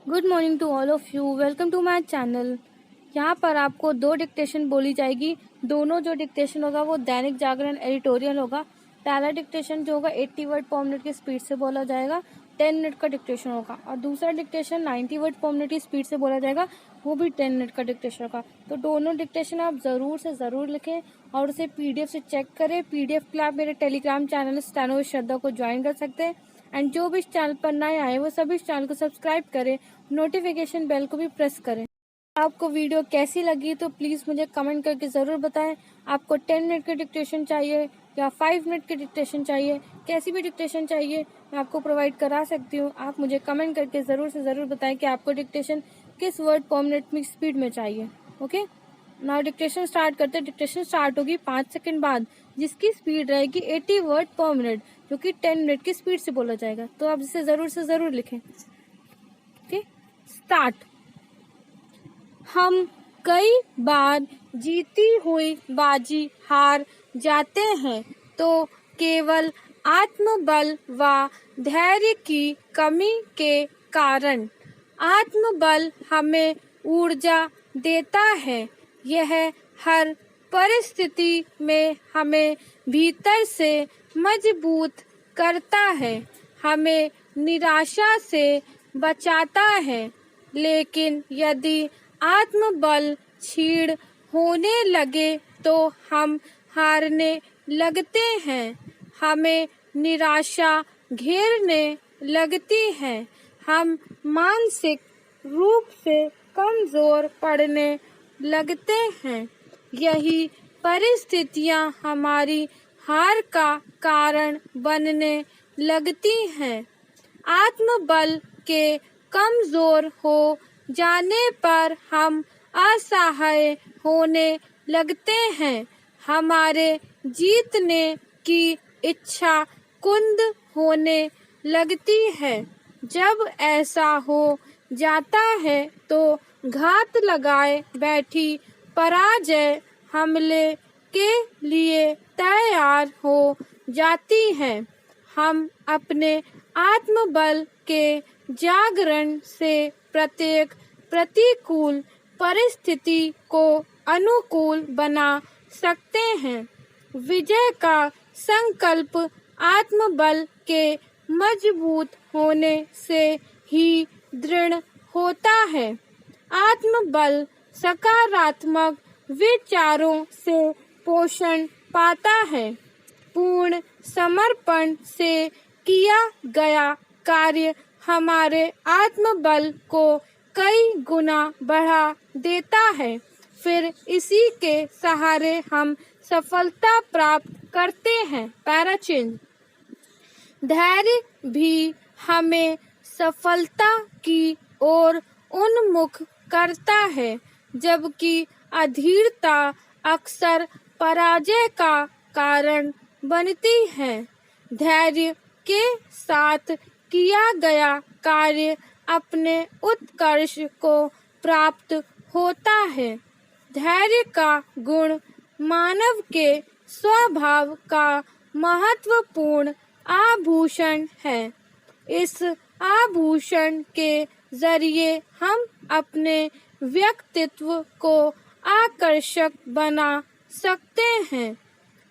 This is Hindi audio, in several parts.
Good morning to all of you. Welcome to my channel. यहाँ पर आपको 2 डिक्टेशन बोली जाएगी। दोनों जो डिक्टेशन होगा वो दैनिक जागरण एडिटोरियल होगा। पहला डिक्टेशन जो होगा 80 वर्ड पर मिनट की स्पीड से बोला जाएगा, 10 मिनट का डिक्टेशन होगा। और दूसरा डिक्टेशन 90 वर्ड पर मिनट की स्पीड से बोला जाएगा, वो भी 10 मिनट का डिक्टेशन होगा। तो दोनों डिक्टेशन आप ज़रूर से ज़रूर लिखें और उसे PDF से चेक करें। PDF के लिए आप मेरे टेलीग्राम चैनल स्टेनो विद श्रद्धा को ज्वाइन कर सकते हैं। एंड जो भी इस चैनल पर नए आए वो सभी इस चैनल को सब्सक्राइब करें, नोटिफिकेशन बेल को भी प्रेस करें। आपको वीडियो कैसी लगी तो प्लीज़ मुझे कमेंट करके ज़रूर बताएं। आपको 10 मिनट की डिक्टेशन चाहिए या 5 मिनट की डिक्टेशन चाहिए, कैसी भी डिक्टेशन चाहिए मैं आपको प्रोवाइड करा सकती हूँ। आप मुझे कमेंट करके ज़रूर से ज़रूर बताएं कि आपको डिक्टेशन किस वर्ड पर मिनट में स्पीड में चाहिए। ओके, नाउ डिक्टेशन स्टार्ट करते हैं। डिक्टेशन स्टार्ट होगी 5 सेकंड बाद, जिसकी स्पीड रहेगी 80 वर्ड पर मिनट, जो कि 10 मिनट की स्पीड से बोला जाएगा। तो आप इसे ज़रूर से ज़रूर लिखें। Okay, start. हम कई बार जीती हुई बाजी हार जाते हैं तो केवल आत्मबल व धैर्य की कमी के कारण। आत्मबल हमें ऊर्जा देता है। यह हर परिस्थिति में हमें भीतर से मजबूत करता है, हमें निराशा से बचाता है। लेकिन यदि आत्मबल क्षीण होने लगे तो हम हारने लगते हैं, हमें निराशा घेरने लगती है, हम मानसिक रूप से कमजोर पड़ने लगते हैं। यही परिस्थितियां हमारी हार का कारण बनने लगती हैं। आत्मबल के कमजोर हो जाने पर हम असहाय होने लगते हैं, हमारे जीतने की इच्छा कुंद होने लगती है। जब ऐसा हो जाता है तो घात लगाए बैठी पराजय हमले के लिए तैयार हो जाती है। हम अपने आत्मबल के जागरण से प्रत्येक प्रतिकूल परिस्थिति को अनुकूल बना सकते हैं। विजय का संकल्प आत्मबल के मजबूत होने से ही दृढ़ होता है। आत्मबल सकारात्मक विचारों से पोषण पाता है। पूर्ण समर्पण से किया गया कार्य हमारे आत्मबल को कई गुना बढ़ा देता है। फिर इसी के सहारे हम सफलता प्राप्त करते हैं। पैराचिन। धैर्य भी हमें सफलता की ओर उन्मुख करता है, जबकि अधीरता अक्सर पराजय का कारण बनती है। धैर्य के साथ किया गया कार्य अपने उत्कर्ष को प्राप्त होता है। धैर्य का गुण मानव के स्वभाव का महत्वपूर्ण आभूषण है। इस आभूषण के जरिए हम अपने व्यक्तित्व को आकर्षक बना सकते हैं।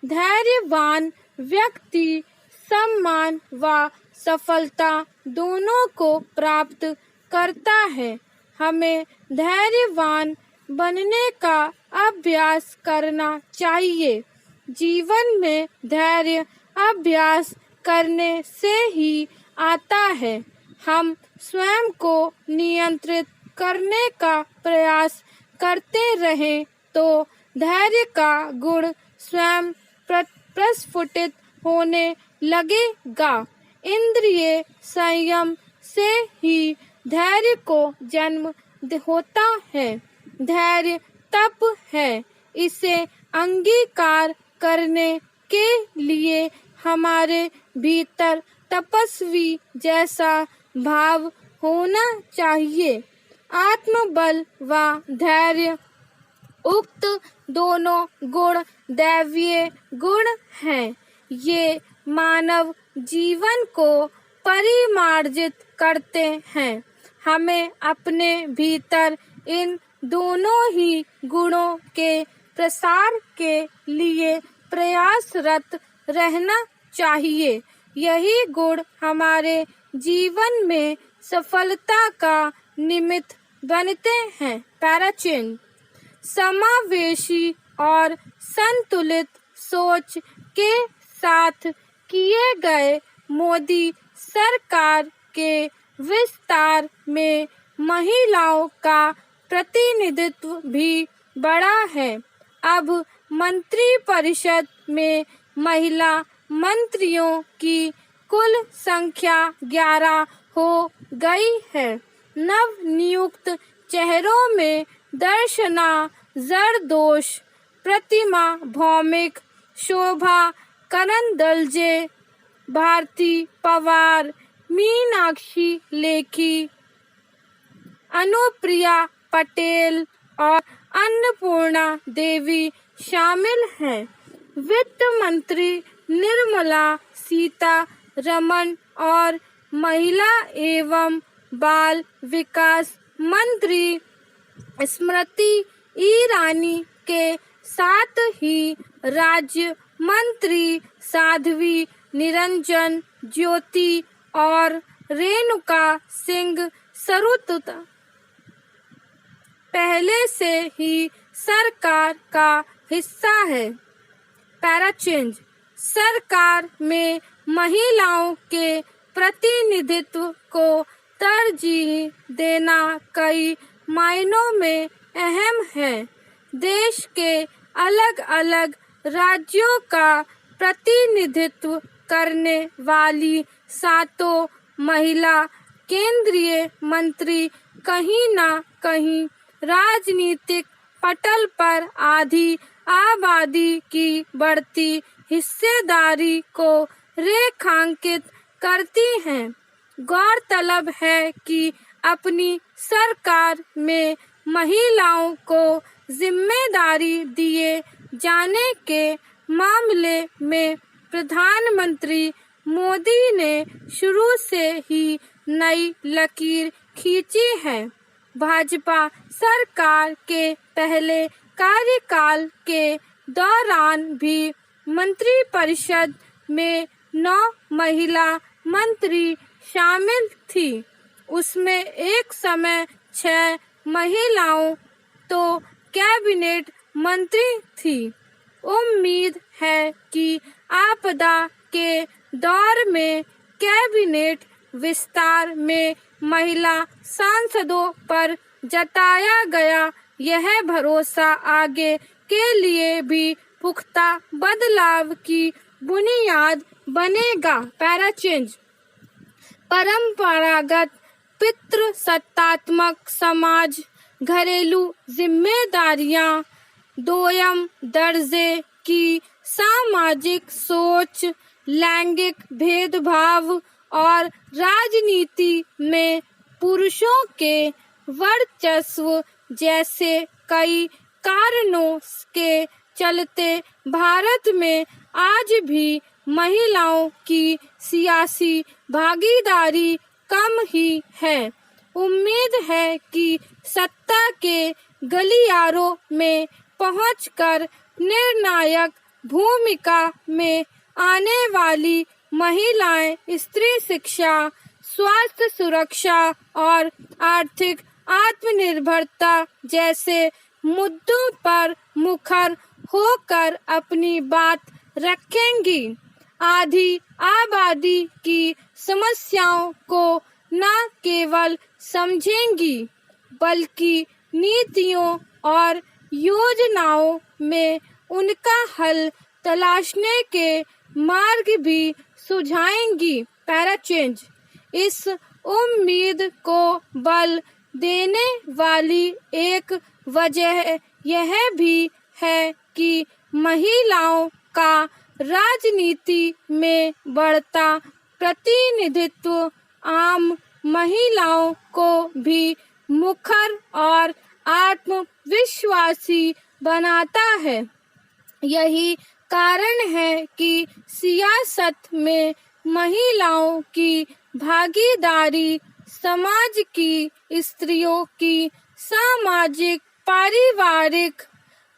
धैर्यवान व्यक्ति सम्मान व सफलता दोनों को प्राप्त करता है। हमें धैर्यवान बनने का अभ्यास करना चाहिए। जीवन में धैर्य अभ्यास करने से ही आता है। हम स्वयं को नियंत्रित करने का प्रयास करते रहें तो धैर्य का गुण स्वयं प्रस्फुटित होने लगेगा। इंद्रिय संयम से ही धैर्य को जन्म होता है। धैर्य तप है, इसे अंगीकार करने के लिए हमारे भीतर तपस्वी जैसा भाव होना चाहिए। आत्मबल व धैर्य उक्त दोनों गुण दैवीय गुण हैं। ये मानव जीवन को परिमार्जित करते हैं। हमें अपने भीतर इन दोनों ही गुणों के प्रसार के लिए प्रयासरत रहना चाहिए। यही गुण हमारे जीवन में सफलता का निमित्त बनते हैं। पैराचेंज समावेशी और संतुलित सोच के साथ किए गए मोदी सरकार के विस्तार में महिलाओं का प्रतिनिधित्व भी बढ़ा है। अब मंत्रिपरिषद में महिला मंत्रियों की कुल संख्या 11 हो गई है। नव नियुक्त चेहरों में दर्शना जरदोश, प्रतिमा भौमिक, शोभा करंदलजे, भारती पवार, मीनाक्षी लेखी, अनुप्रिया पटेल और अन्नपूर्णा देवी शामिल हैं। वित्त मंत्री निर्मला सीतारमण और महिला एवं बाल विकास मंत्री स्मृति ईरानी के साथ ही राज्य मंत्री साध्वी निरंजन ज्योति और रेणुका सिंह सरुत पहले से ही सरकार का हिस्सा है। पैराचेंज सरकार में महिलाओं के प्रतिनिधित्व को तरजीह देना कई मायनों में अहम है। देश के अलग अलग राज्यों का प्रतिनिधित्व करने वाली 7 महिला केंद्रीय मंत्री कहीं न कहीं राजनीतिक पटल पर आधी आबादी की बढ़ती हिस्सेदारी को रेखांकित करती हैं। गौरतलब है कि अपनी सरकार में महिलाओं को जिम्मेदारी दिए जाने के मामले में प्रधानमंत्री मोदी ने शुरू से ही नई लकीर खींची है। भाजपा सरकार के पहले कार्यकाल के दौरान भी मंत्रिपरिषद में 9 महिला मंत्री शामिल थी। उसमें एक समय 6 महिलाओं तो कैबिनेट मंत्री थी। उम्मीद है कि आपदा के दौर में कैबिनेट विस्तार में महिला सांसदों पर जताया गया यह भरोसा आगे के लिए भी पुख्ता बदलाव की बुनियाद बनेगा। पैराचेंज परंपरागत पितृसत्तात्मक समाज, घरेलू जिम्मेदारियां, दोयम दर्जे की सामाजिक सोच, लैंगिक भेदभाव और राजनीति में पुरुषों के वर्चस्व जैसे कई कारणों के चलते भारत में आज भी महिलाओं की सियासी भागीदारी कम ही है। उम्मीद है कि सत्ता के गलियारों में पहुंचकर निर्णायक भूमिका में आने वाली महिलाएं स्त्री शिक्षा, स्वास्थ्य सुरक्षा और आर्थिक आत्मनिर्भरता जैसे मुद्दों पर मुखर होकर अपनी बात रखेंगी। आधी आबादी की समस्याओं को न केवल समझेंगी बल्कि नीतियों और योजनाओं में उनका हल तलाशने के मार्ग भी सुझाएंगी। पैराचेंज इस उम्मीद को बल देने वाली एक वजह यह भी है कि महिलाओं का राजनीति में बढ़ता प्रतिनिधित्व आम महिलाओं को भी मुखर और आत्मविश्वासी बनाता है। यही कारण है कि सियासत में महिलाओं की भागीदारी समाज की स्त्रियों की सामाजिक पारिवारिक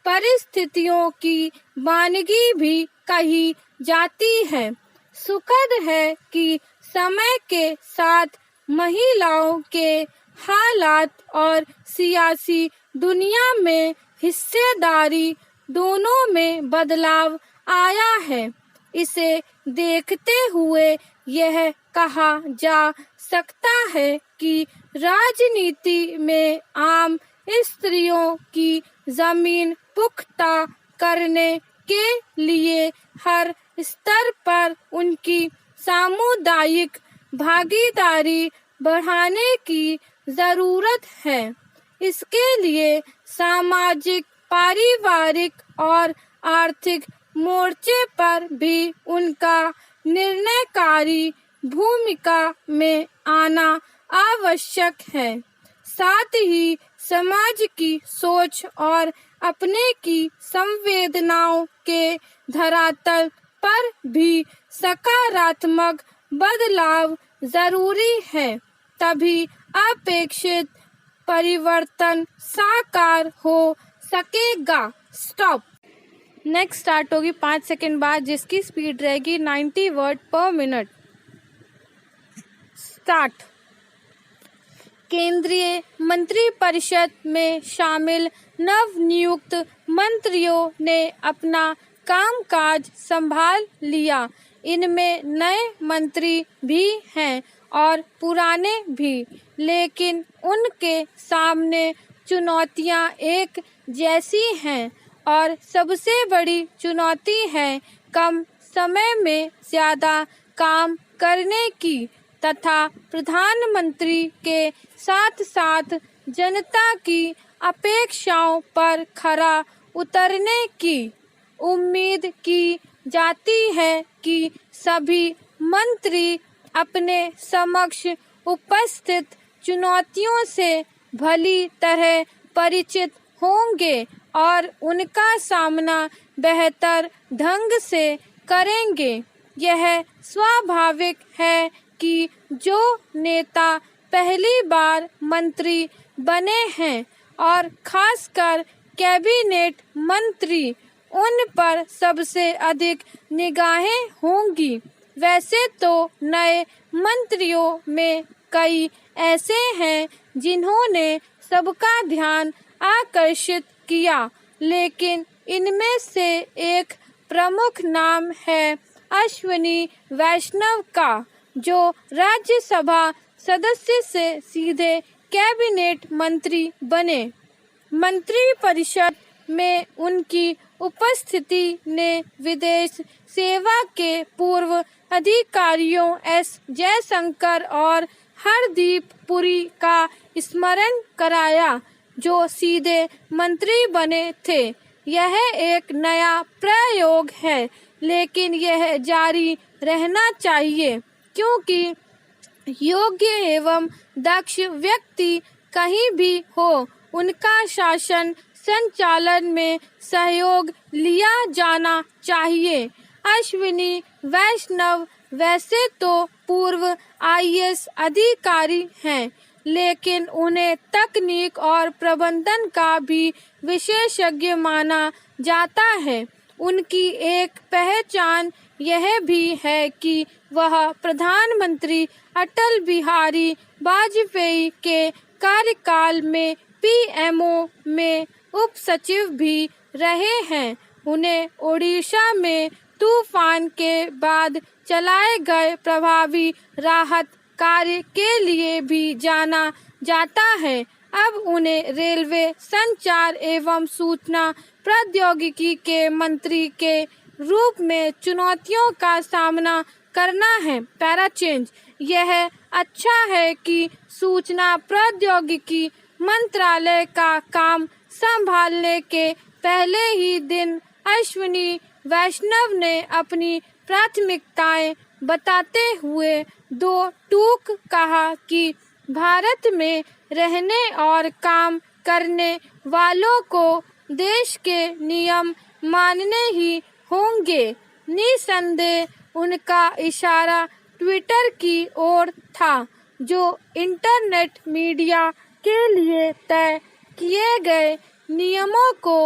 परिस्थितियों की वानगी भी कही जाती है। सुखद है कि समय के साथ महिलाओं के हालात और सियासी दुनिया में हिस्सेदारी दोनों में बदलाव आया है। इसे देखते हुए यह कहा जा सकता है कि राजनीति में आम स्त्रियों की जमीन पुख्ता करने के लिए हर स्तर पर उनकी सामुदायिक भागीदारी बढ़ाने की जरूरत है। इसके लिए सामाजिक, पारिवारिक और आर्थिक मोर्चे पर भी उनका निर्णयकारी भूमिका में आना आवश्यक है। साथ ही समाज की सोच और अपने की संवेदनाओं के धरातल पर भी सकारात्मक बदलाव जरूरी है, तभी अपेक्षित परिवर्तन साकार हो सकेगा। स्टॉप। नेक्स्ट स्टार्ट होगी 5 सेकंड बाद, जिसकी स्पीड रहेगी 90 वर्ड पर मिनट। स्टार्ट। केंद्रीय मंत्रिपरिषद में शामिल नवनियुक्त मंत्रियों ने अपना कामकाज संभाल लिया। इनमें नए मंत्री भी हैं और पुराने भी, लेकिन उनके सामने चुनौतियां एक जैसी हैं और सबसे बड़ी चुनौती है कम समय में ज्यादा काम करने की तथा प्रधानमंत्री के साथ साथ जनता की अपेक्षाओं पर खरा उतरने की। उम्मीद की जाती है कि सभी मंत्री अपने समक्ष उपस्थित चुनौतियों से भली तरह परिचित होंगे और उनका सामना बेहतर ढंग से करेंगे। यह स्वाभाविक है कि जो नेता पहली बार मंत्री बने हैं और खासकर कैबिनेट मंत्री, उन पर सबसे अधिक निगाहें होंगी। वैसे तो नए मंत्रियों में कई ऐसे हैं जिन्होंने सबका ध्यान आकर्षित किया, लेकिन इनमें से एक प्रमुख नाम है अश्विनी वैष्णव का, जो राज्यसभा सदस्य से सीधे कैबिनेट मंत्री बने। मंत्रिपरिषद में उनकी उपस्थिति ने विदेश सेवा के पूर्व अधिकारियों एस जयशंकर और हरदीप पुरी का स्मरण कराया, जो सीधे मंत्री बने थे। यह एक नया प्रयोग है, लेकिन यह जारी रहना चाहिए, क्योंकि योग्य एवं दक्ष व्यक्ति कहीं भी हो, उनका शासन संचालन में सहयोग लिया जाना चाहिए। अश्विनी वैष्णव वैसे तो पूर्व आईएएस अधिकारी हैं, लेकिन उन्हें तकनीक और प्रबंधन का भी विशेषज्ञ माना जाता है। उनकी एक पहचान यह भी है कि वह प्रधानमंत्री अटल बिहारी वाजपेयी के कार्यकाल में पीएमओ में उप सचिव भी रहे हैं। उन्हें ओडिशा में तूफान के बाद चलाए गए प्रभावी राहत कार्य के लिए भी जाना जाता है। अब उन्हें रेलवे, संचार एवं सूचना प्रौद्योगिकी के मंत्री के रूप में चुनौतियों का सामना करना है। Para change. यह अच्छा है कि सूचना प्रौद्योगिकी मंत्रालय का काम संभालने के पहले ही दिन अश्विनी वैष्णव ने अपनी प्राथमिकताएं बताते हुए दो टूक कहा कि भारत में रहने और काम करने वालों को देश के नियम मानने ही होंगे। निसंदेह उनका इशारा ट्विटर की ओर था। जो इंटरनेट मीडिया के लिए तय किए गए नियमों को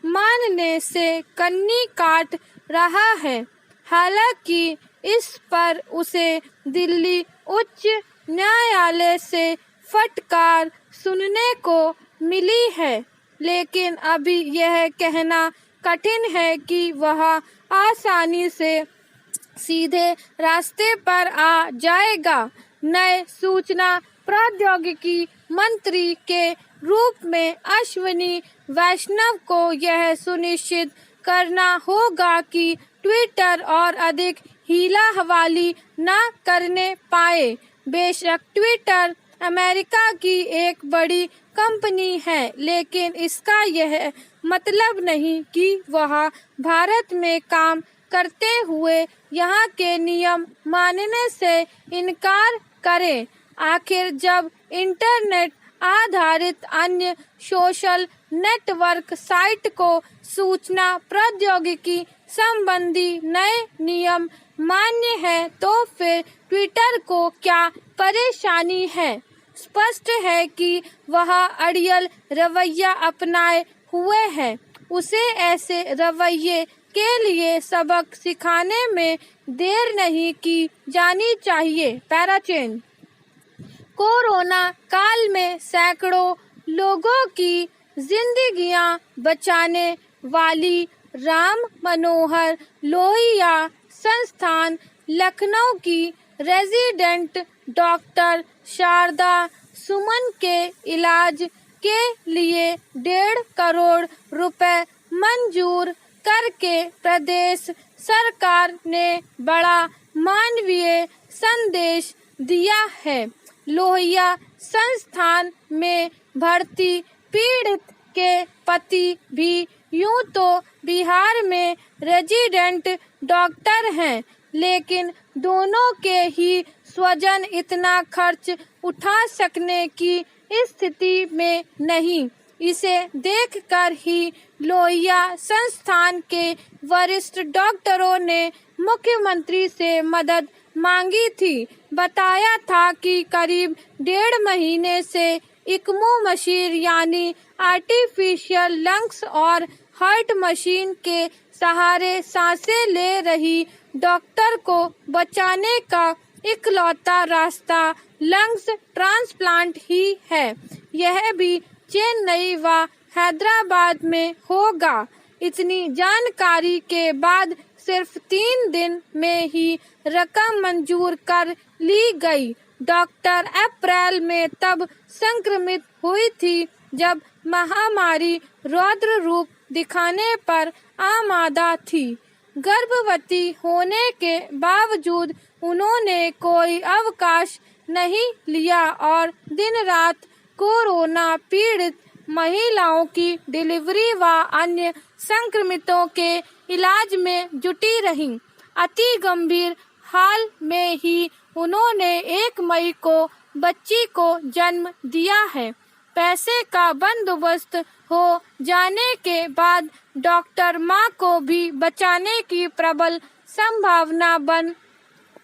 मानने से कन्नी काट रहा है। हालांकि इस पर उसे दिल्ली उच्च न्यायालय से फटकार सुनने को मिली है, लेकिन अभी यह कहना कठिन है कि वह आसानी से सीधे रास्ते पर आ जाएगा। नए सूचना प्रौद्योगिकी मंत्री के रूप में अश्विनी वैष्णव को यह सुनिश्चित करना होगा कि ट्विटर और अधिक हीला हवाली न करने पाए। बेशक ट्विटर अमेरिका की एक बड़ी कंपनी है, लेकिन इसका यह मतलब नहीं कि वह भारत में काम करते हुए यहाँ के नियम मानने से इनकार करे। आखिर जब इंटरनेट आधारित अन्य सोशल नेटवर्क साइट को सूचना प्रौद्योगिकी संबंधी नए नियम मान्य है, तो फिर ट्विटर को क्या परेशानी है? स्पष्ट है कि वह अड़ियल रवैया अपनाए हुए है। उसे ऐसे रवैये के लिए सबक सिखाने में देर नहीं की जानी चाहिए। पैराचेन कोरोना काल में सैकड़ों लोगों की जिंदगियां बचाने वाली राम मनोहर लोहिया संस्थान लखनऊ की रेजिडेंट डॉक्टर शारदा सुमन के इलाज के लिए 1.5 करोड़ रुपए मंजूर करके प्रदेश सरकार ने बड़ा मानवीय संदेश दिया है। लोहिया संस्थान में भर्ती पीड़ित के पति भी यूं तो बिहार में रेजिडेंट डॉक्टर हैं, लेकिन दोनों के ही स्वजन इतना खर्च उठा सकने की स्थिति में नहीं। इसे देखकर ही लोहिया संस्थान के वरिष्ठ डॉक्टरों ने मुख्यमंत्री से मदद मांगी थी। बताया था कि करीब 1.5 महीने से इक्मो मशीन यानी आर्टिफिशियल लंग्स और हार्ट मशीन के सहारे सांसें ले रही डॉक्टर को बचाने का इकलौता रास्ता लंग्स ट्रांसप्लांट ही है। यह भी चेन्नई व हैदराबाद में होगा। इतनी जानकारी के बाद सिर्फ 3 दिन में ही रकम मंजूर कर ली गई। डॉक्टर अप्रैल में तब संक्रमित हुई थी जब महामारी रौद्र रूप दिखाने पर आमादा थी। गर्भवती होने के बावजूद उन्होंने कोई अवकाश नहीं लिया और दिन रात कोरोना पीड़ित महिलाओं की डिलीवरी व अन्य संक्रमितों के इलाज में जुटी रहीं। अति गंभीर हाल में ही उन्होंने 1 मई को बच्ची को जन्म दिया है। पैसे का बंदोबस्त हो जाने के बाद डॉक्टर मां को भी बचाने की प्रबल संभावना बन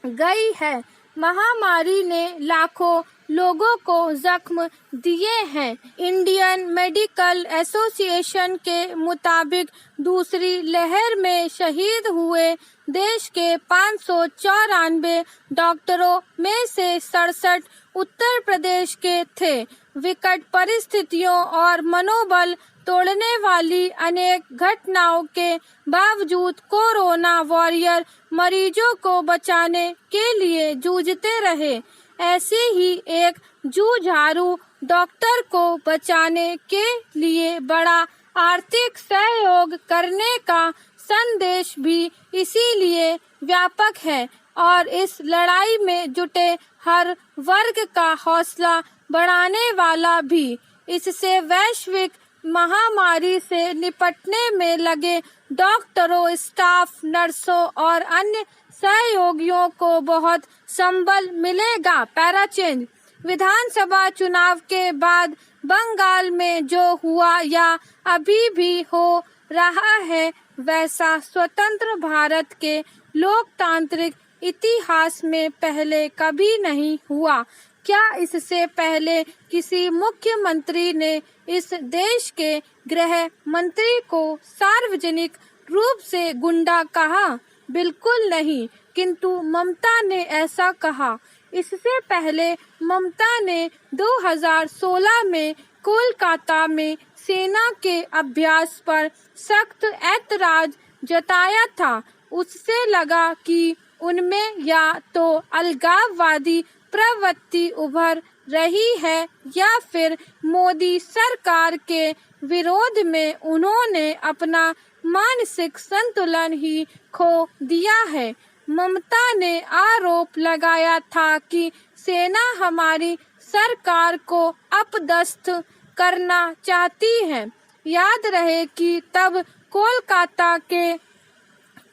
गई है। महामारी ने लाखों लोगों को जख्म दिए हैं। इंडियन मेडिकल एसोसिएशन के मुताबिक दूसरी लहर में शहीद हुए देश के 594 डॉक्टरों में से 67 उत्तर प्रदेश के थे। विकट परिस्थितियों और मनोबल तोड़ने वाली अनेक घटनाओं के बावजूद कोरोना वॉरियर मरीजों को बचाने के लिए जूझते रहे। ऐसे ही एक जूझारू डॉक्टर को बचाने के लिए बड़ा आर्थिक सहयोग करने का संदेश भी इसीलिए व्यापक है और इस लड़ाई में जुटे हर वर्ग का हौसला बढ़ाने वाला भी। इससे वैश्विक महामारी से निपटने में लगे डॉक्टरों, स्टाफ, नर्सों और अन्य सहयोगियों को बहुत संबल मिलेगा। पैराचेंज विधानसभा चुनाव के बाद बंगाल में जो हुआ या अभी भी हो रहा है, वैसा स्वतंत्र भारत के लोकतांत्रिक इतिहास में पहले कभी नहीं हुआ। क्या इससे पहले किसी मुख्यमंत्री ने इस देश के गृह मंत्री को सार्वजनिक रूप से गुंडा कहा? बिल्कुल नहीं, किंतु ममता ने ऐसा कहा। इससे पहले ममता ने 2016 में कोलकाता में सेना के अभ्यास पर सख्त ऐतराज जताया था। उससे लगा कि उनमें या तो अलगाववादी प्रवृत्ति उभर रही है या फिर मोदी सरकार के विरोध में उन्होंने अपना मानसिक संतुलन ही खो दिया है। ममता ने आरोप लगाया था कि सेना हमारी सरकार को अपदस्थ करना चाहती है। याद रहे कि तब कोलकाता के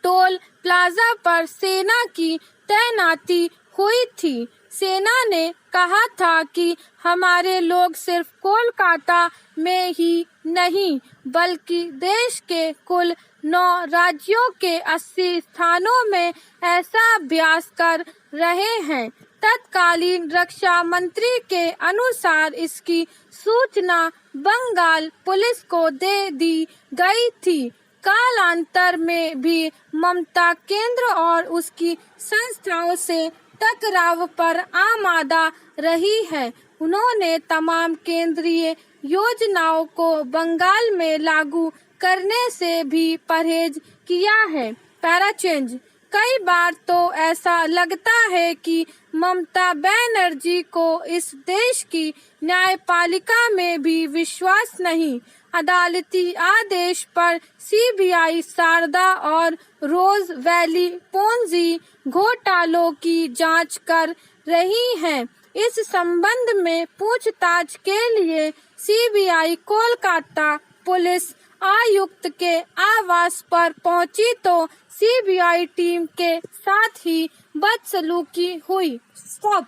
टोल प्लाजा पर सेना की तैनाती हुई थी। सेना ने कहा था कि हमारे लोग सिर्फ कोलकाता में ही नहीं बल्कि देश के कुल 9 राज्यों के 80 स्थानों में ऐसा अभ्यास कर रहे हैं। तत्कालीन रक्षा मंत्री के अनुसार इसकी सूचना बंगाल पुलिस को दे दी गई थी। कालांतर में भी ममता केंद्र और उसकी संस्थाओं से टकराव पर आमादा रही है। उन्होंने तमाम केंद्रीय योजनाओं को बंगाल में लागू करने से भी परहेज किया है। पैराचेंज। कई बार तो ऐसा लगता है कि ममता बनर्जी को इस देश की न्यायपालिका में भी विश्वास नहीं। अदालती आदेश पर सीबीआई शारदा और रोज वैली पोंजी घोटालों की जांच कर रही है। इस संबंध में पूछताछ के लिए सीबीआई कोलकाता पुलिस आयुक्त के आवास पर पहुंची तो सीबीआई टीम के साथ ही बदसलूकी हुई। स्टॉप।